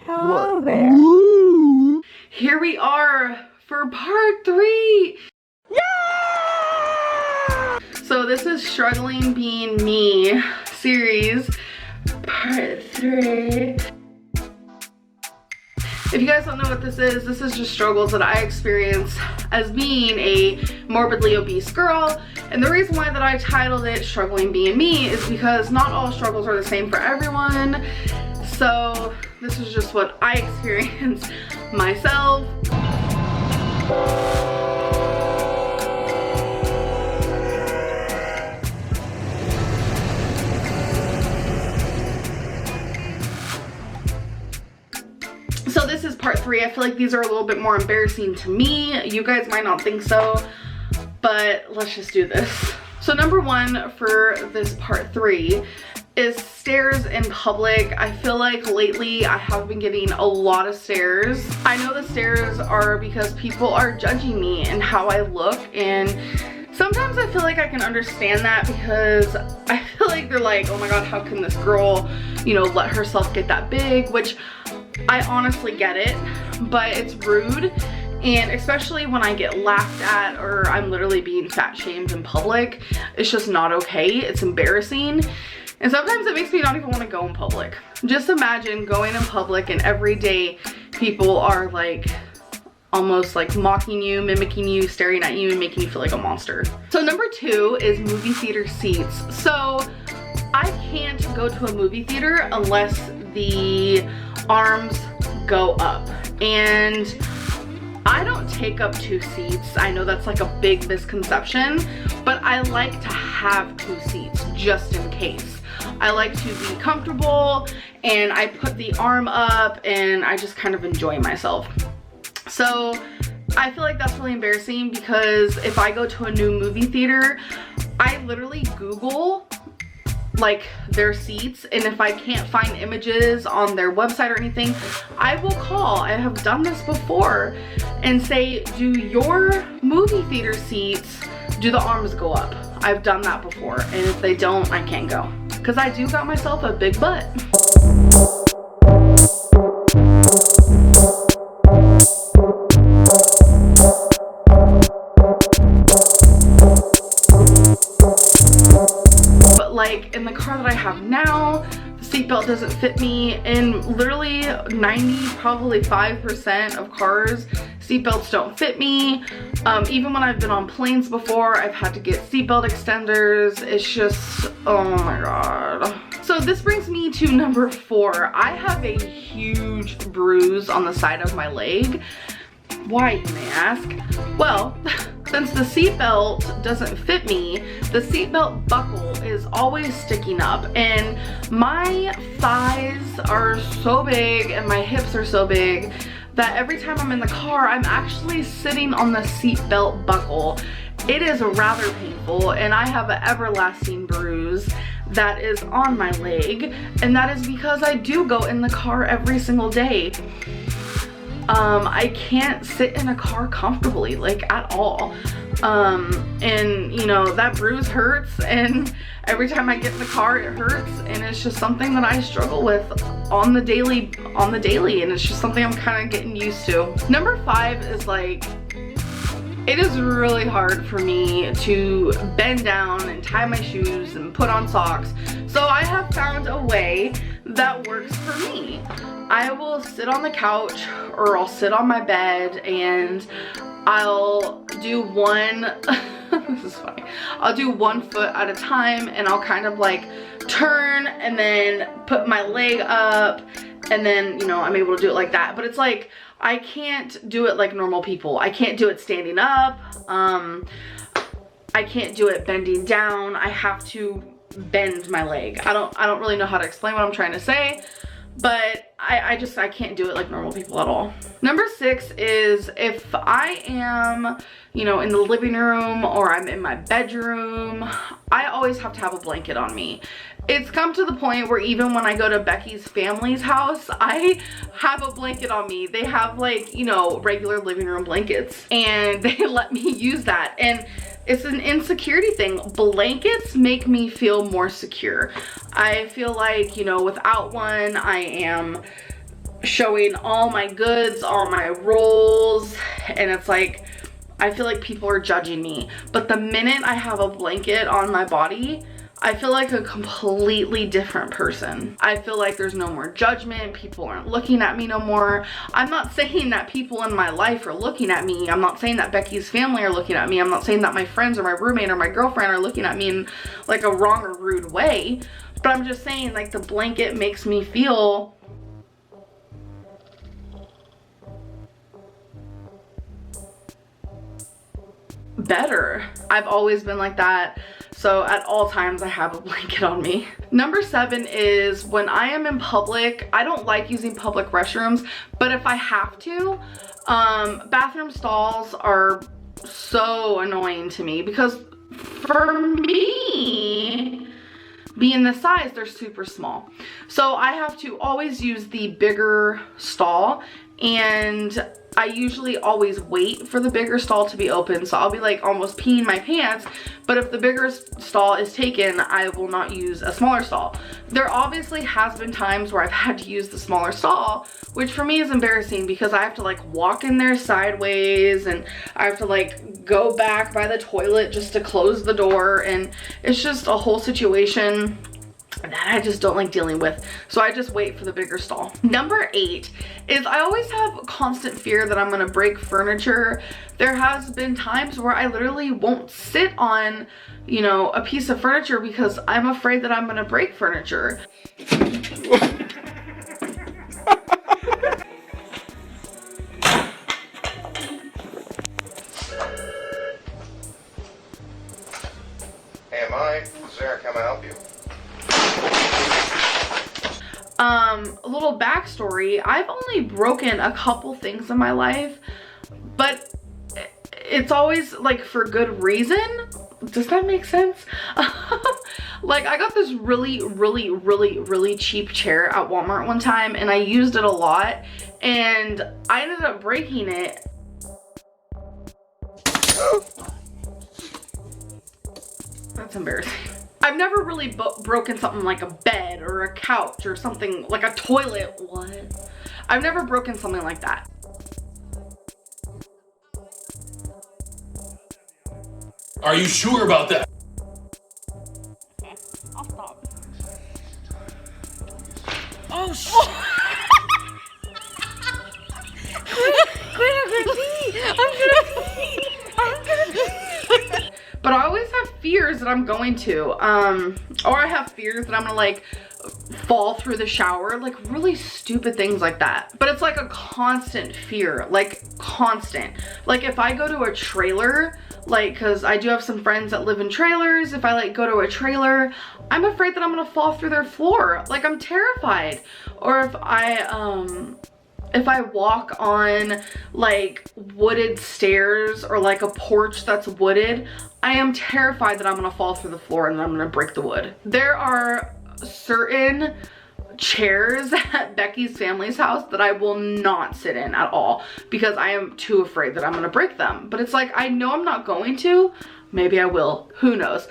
Hello there. Woo. Here we are for part 3. Yeah! So this is Struggling Being Me series, part 3. If you guys don't know what this is just struggles that I experience as being a morbidly obese girl. And the reason why that I titled it Struggling Being Me is because not all struggles are the same for everyone. So this is just what I experience myself. So this is part 3. I feel like these are a little bit more embarrassing to me. You guys might not think so, but let's just do this. So number 1 for this part 3 is stares in public. I feel like lately I have been getting a lot of stares. I know the stares are because people are judging me and how I look, and sometimes I feel like I can understand that because I feel like they're like, oh my god, how can this girl, you know, let herself get that big, which I honestly get it, but it's rude. And especially when I get laughed at or I'm literally being fat shamed in public, it's just not okay. It's embarrassing. And sometimes it makes me not even want to go in public. Just imagine going in public and every day people are like almost like mocking you, mimicking you, staring at you, and making you feel like a monster. So number 2 is movie theater seats. So I can't go to a movie theater unless the arms go up. And I don't take up 2 seats. I know that's like a big misconception, but I like to have 2 seats just in case. I like to be comfortable and I put the arm up and I just kind of enjoy myself. So I feel like that's really embarrassing because if I go to a new movie theater, I literally Google like their seats, and if I can't find images on their website or anything, I will call. I have done this before and say, do your movie theater seats, do the arms go up? I've done that before, and if they don't, I can't go because I do got myself a big butt. Like in the car that I have now, the seatbelt doesn't fit me. In literally 90, probably 5% of cars, seatbelts don't fit me. Even when I've been on planes before, I've had to get seatbelt extenders. It's just, oh my god. So this brings me to number 4. I have a huge bruise on the side of my leg. Why, you may ask? Well, since the seatbelt doesn't fit me, the seatbelt buckle is always sticking up, and my thighs are so big and my hips are so big that every time I'm in the car, I'm actually sitting on the seatbelt buckle. It is rather painful, and I have an everlasting bruise that is on my leg, and that is because I do go in the car every single day. I can't sit in a car comfortably, like at all. And you know, that bruise hurts, and every time I get in the car it hurts, and it's just something that I struggle with on the daily, and it's just something I'm kind of getting used to. Number 5 is like, it is really hard for me to bend down and tie my shoes and put on socks. So I have found a way that works for me. I will sit on the couch or I'll sit on my bed and I'll do one, this is funny, I'll do 1 foot at a time, and I'll kind of like turn and then put my leg up, and then, you know, I'm able to do it like that. But it's like, I can't do it like normal people. I can't do it standing up. I can't do it bending down. I have to bend my leg. I don't really know how to explain what I'm trying to say, but I can't do it like normal people at all. Number 6 is if I am, you know, in the living room or I'm in my bedroom, I always have to have a blanket on me. It's come to the point where even when I go to Becky's family's house, I have a blanket on me. They have like, you know, regular living room blankets, and they let me use that. And it's an insecurity thing. Blankets make me feel more secure. I feel like, you know, without one, I am showing all my goods, all my rolls, and it's like, I feel like people are judging me. But the minute I have a blanket on my body, I feel like a completely different person. I feel like there's no more judgment. People aren't looking at me no more. I'm not saying that people in my life are looking at me. I'm not saying that Becky's family are looking at me. I'm not saying that my friends or my roommate or my girlfriend are looking at me in like a wrong or rude way. But I'm just saying, like, the blanket makes me feel better. I've always been like that. So at all times I have a blanket on me. Number 7 is when I am in public, I don't like using public restrooms, but if I have to, bathroom stalls are so annoying to me because for me, being this size, they're super small. So I have to always use the bigger stall, and I usually always wait for the bigger stall to be open. So I'll be like almost peeing my pants, but if the bigger stall is taken, I will not use a smaller stall. There obviously has been times where I've had to use the smaller stall, which for me is embarrassing because I have to like walk in there sideways and I have to like go back by the toilet just to close the door, and it's just a whole situation that I just don't like dealing with. So I just wait for the bigger stall. Number 8 is I always have constant fear that I'm gonna break furniture. There has been times where I literally won't sit on, you know, a piece of furniture because I'm afraid that I'm gonna break furniture. Hey, Mike, Sarah, come help you. A little backstory, I've only broken a couple things in my life, but it's always like for good reason. Does that make sense? Like I got this really cheap chair at Walmart one time and I used it a lot and I ended up breaking it. That's embarrassing. I've never really broken something like a bed or a couch or something like a toilet. What? I've never broken something like that. Are you sure about that? Okay, I'll stop. Oh shit! Quit, I'm gonna pee! I'm gonna pee! But I always have fears that I'm going to, or I have fears that I'm gonna like fall through the shower, like really stupid things like that. But it's like a constant fear, like constant. Like if I go to a trailer, like, cause I do have some friends that live in trailers. If I like go to a trailer, I'm afraid that I'm gonna fall through their floor. Like I'm terrified. Or if I walk on like wooded stairs or like a porch that's wooded, I am terrified that I'm gonna fall through the floor and then I'm gonna break the wood. There are certain chairs at Becky's family's house that I will not sit in at all because I am too afraid that I'm gonna break them. But it's like, I know I'm not going to. Maybe I will, who knows?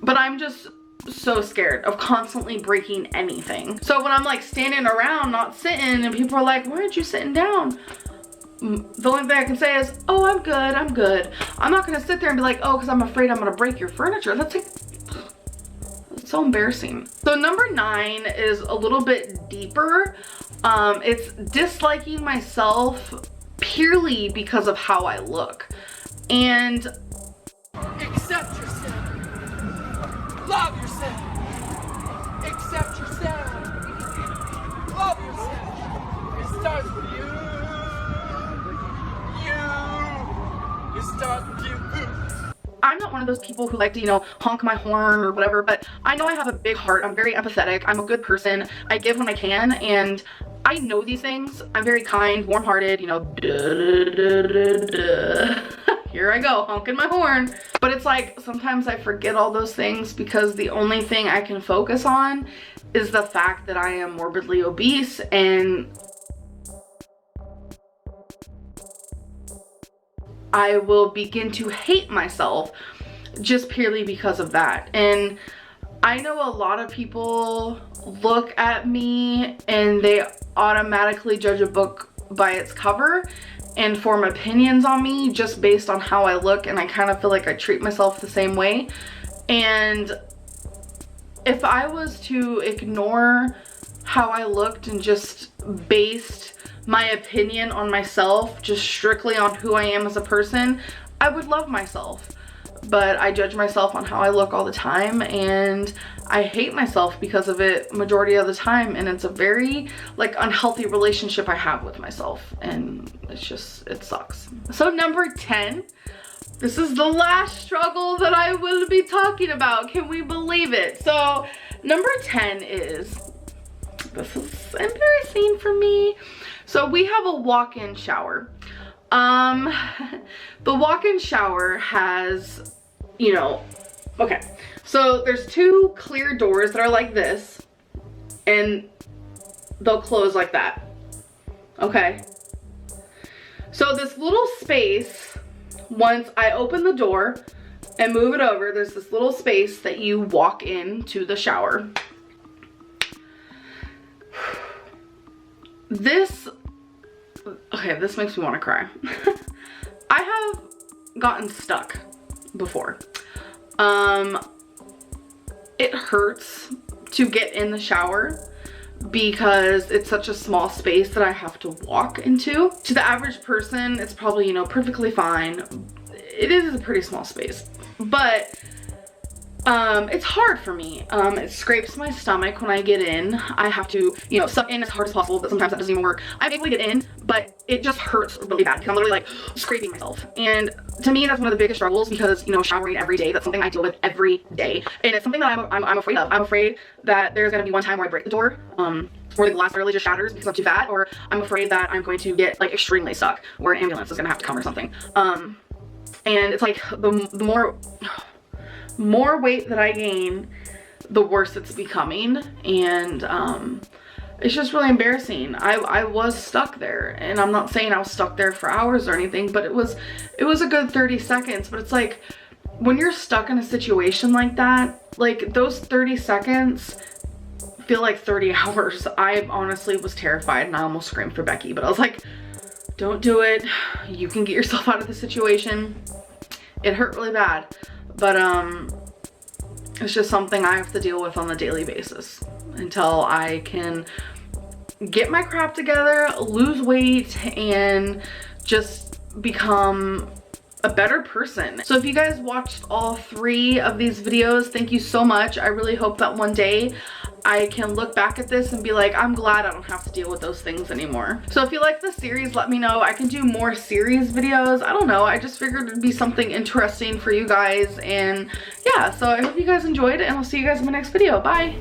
But I'm just so scared of constantly breaking anything. So when I'm like standing around not sitting and people are like, why aren't you sitting down? The only thing I can say is, oh, I'm good, I'm good. I'm not gonna sit there and be like, oh, because I'm afraid I'm gonna break your furniture. That's like, it's so embarrassing. So number 9 is a little bit deeper. It's disliking myself purely because of how I look. And Accept yourself. Love yourself. Accept yourself. Love yourself. It starts with you. It starts with you. I'm not one of those people who like to, you know, honk my horn or whatever, but I know I have a big heart. I'm very empathetic. I'm a good person. I give when I can, and I know these things. I'm very kind, warm-hearted, you know, here I go, honking my horn. But it's like, sometimes I forget all those things because the only thing I can focus on is the fact that I am morbidly obese, and I will begin to hate myself just purely because of that. And I know a lot of people look at me and they automatically judge a book by its cover and form opinions on me just based on how I look, and I kind of feel like I treat myself the same way. And if I was to ignore how I looked and just based my opinion on myself just strictly on who I am as a person, I would love myself. But I judge myself on how I look all the time, and I hate myself because of it majority of the time, and it's a very like unhealthy relationship I have with myself, and it's just, it sucks. So number 10, this is the last struggle that I will be talking about. Can we believe it? So number 10 is, this is embarrassing for me. So we have a walk-in shower. The walk-in shower has, you know, okay, so there's two clear doors that are like this, and they'll close like that, okay? So this little space, once I open the door and move it over, there's this little space that you walk into the shower. This, okay, this makes me want to cry. I have gotten stuck before. It hurts to get in the shower because it's such a small space that I have to walk into. To the average person, it's probably, you know, perfectly fine. It is a pretty small space, but it's hard for me. It scrapes my stomach when I get in. I have to, you know, suck in as hard as possible, but sometimes that doesn't even work. I'm able to get in, but it just hurts really bad because I'm literally like scraping myself. And to me, that's one of the biggest struggles because, you know, showering every day, that's something I deal with every day. And it's something that I'm afraid of. I'm afraid that there's going to be one time where I break the door, or the glass literally just shatters because I'm too fat, or I'm afraid that I'm going to get like extremely stuck, or an ambulance is going to have to come or something. And it's like the more weight that I gain, the worse it's becoming, and it's just really embarrassing. I was stuck there, and I'm not saying I was stuck there for hours or anything, but it was a good 30 seconds. But it's like, when you're stuck in a situation like that, like those 30 seconds feel like 30 hours. I honestly was terrified, and I almost screamed for Becky, but I was like, don't do it. You can get yourself out of the situation. It hurt really bad. But it's just something I have to deal with on a daily basis until I can get my crap together, lose weight, and just become a better person. So if you guys watched all 3 of these videos, thank you so much. I really hope that one day I can look back at this and be like, I'm glad I don't have to deal with those things anymore. So if you like the series, let me know. I can do more series videos. I don't know. I just figured it'd be something interesting for you guys. And yeah, so I hope you guys enjoyed, and I'll see you guys in my next video. Bye.